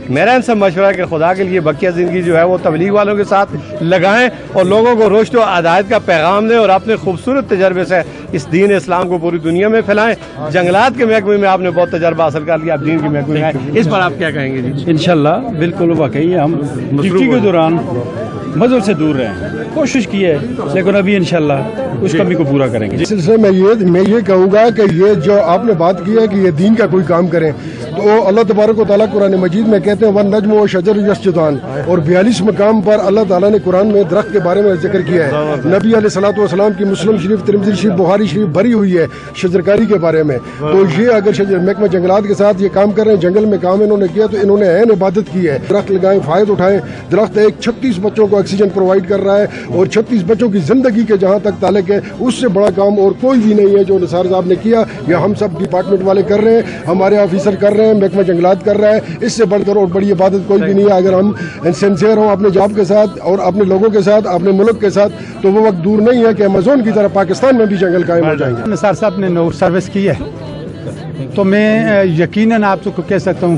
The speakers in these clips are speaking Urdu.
میرا ان سے مشورہ ہے کہ خدا کے لیے بقیہ زندگی جو ہے وہ تبلیغ والوں کے ساتھ لگائیں اور لوگوں کو رشد و ہدایت کا پیغام دیں اور اپنے خوبصورت تجربے سے اس دین اسلام کو پوری دنیا میں پھیلائیں. جنگلات کے محکمے میں آپ نے بہت تجربہ حاصل کر لیا, آپ دین کے محکمے میں آئے, اس پر آپ کیا کہیں گے؟ جی انشاءاللہ بالکل واقعی ہم ڈیوٹی کے دوران مزدور سے دور رہے, کوشش کی ہے, لیکن ابھی انشاءاللہ اس کمی کو پورا کریں گے. اس سلسلے میں یہ کہوں گا کہ یہ جو آپ نے بات کی ہے کہ یہ دین کا کوئی کام کریں, تو اللہ تبارک و تعالیٰ قرآن مجید میں کہتے ہیں وَالنَّجْمُ وَالشَّجَرُ يَسْجُدَانِ, اور 42 مقام پر اللہ تعالیٰ نے قرآن میں درخت کے بارے میں ذکر کیا ہے. نبی علیہ الصلوۃ والسلام کی مسلم شریف, ترمذی شریف, بخاری شریف بھری ہوئی ہے شجرکاری کے بارے میں. تو یہ اگر محکمہ جنگلات کے ساتھ یہ کام کر رہے ہیں, جنگل میں کام انہوں نے کیا, تو انہوں نے عین عبادت کی ہے. درخت لگائیں, فائد اٹھائیں. درخت ایک 36 بچوں کو آکسیجن پرووائڈ کر رہا ہے, اور 36 بچوں کی زندگی کے جہاں تک تعلق ہے اس سے بڑا کام اور کوئی بھی نہیں ہے جو نثار صاحب نے کیا. یہ ہم سب ڈپارٹمنٹ والے کر رہے ہیں, ہمارے آفیسر کر رہے ہیں, محکمہ جنگلات کر رہا ہے. اس سے بڑھ کر اور بڑی عبادت کوئی بھی نہیں ہے. اگر ہم سنسیئر ہوں اپنے جاب کے ساتھ اور اپنے لوگوں کے ساتھ, اپنے ملک کے ساتھ, تو وہ وقت دور نہیں ہے کہ ایمیزون کی طرح پاکستان میں بھی جنگل قائم ہو جائیں گے. نثار صاحب نے نو سروس کی ہے, تو میں یقیناً آپ کو کہہ سکتا ہوں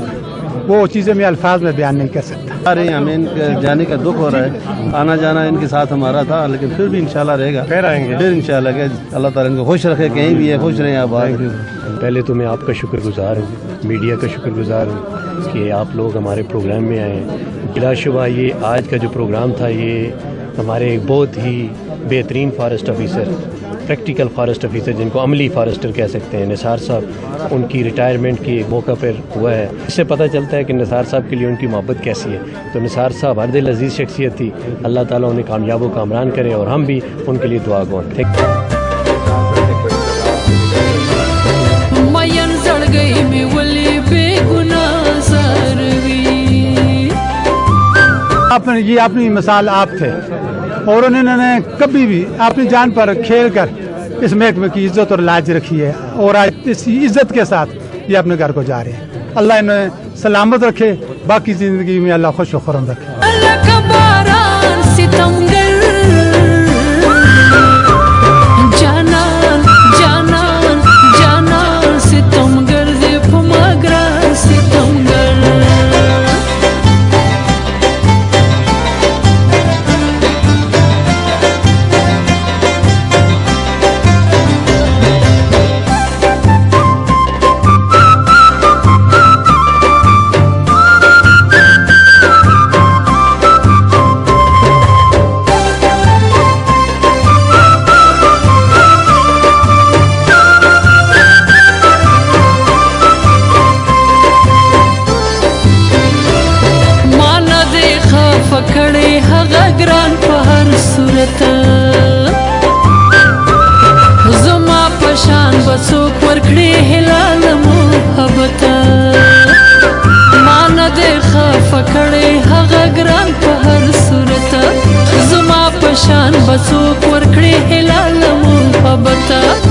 وہ چیزیں میں الفاظ میں بیان نہیں کر سکتا. ارے ہمیں ان کے جانے کا دکھ ہو رہا ہے, آنا جانا ان کے ساتھ ہمارا تھا, لیکن پھر بھی انشاءاللہ رہے گا, پھر آئیں گے پھر انشاءاللہ کہ اللہ تعالیٰ ان کو خوش رکھے, کہیں بھی ہے خوش رہیں آباد. پہلے تو میں آپ کا شکر گزار ہوں, میڈیا کا شکر گزار ہوں کہ آپ لوگ ہمارے پروگرام میں آئے. بلا شبہ یہ آج کا جو پروگرام تھا یہ ہمارے ایک بہت ہی بہترین forest officer, practical forest officer جن کو عملی فارسٹر کہہ سکتے ہیں, نثار صاحب, ان کی ریٹائرمنٹ کی موقع پر ہوا ہے. اس سے پتہ چلتا ہے کہ نثار صاحب کے لیے ان کی محبت کیسی ہے. تو نثار صاحب ہر دل عزیز شخصیت تھی, اللہ تعالیٰ انہیں کامیاب و کامران کرے, اور ہم بھی ان کے لیے دعا گو. یہ اپنی مثال آپ تھے, اور انہوں نے کبھی بھی اپنی جان پر کھیل کر اس محکمے کی عزت اور لاج رکھی ہے, اور آج اسی عزت کے ساتھ یہ اپنے گھر کو جا رہے ہیں. اللہ انہیں سلامت رکھے, باقی زندگی میں اللہ خوش و خرم رکھے. پکڑے هغه ګران په هر صورت, زما پشان بڅوک ورکړي هلال محبت, مان دې خفه کړې هغه ګران په هر صورت, زما پشان بڅوک ورکړي هلال محبت.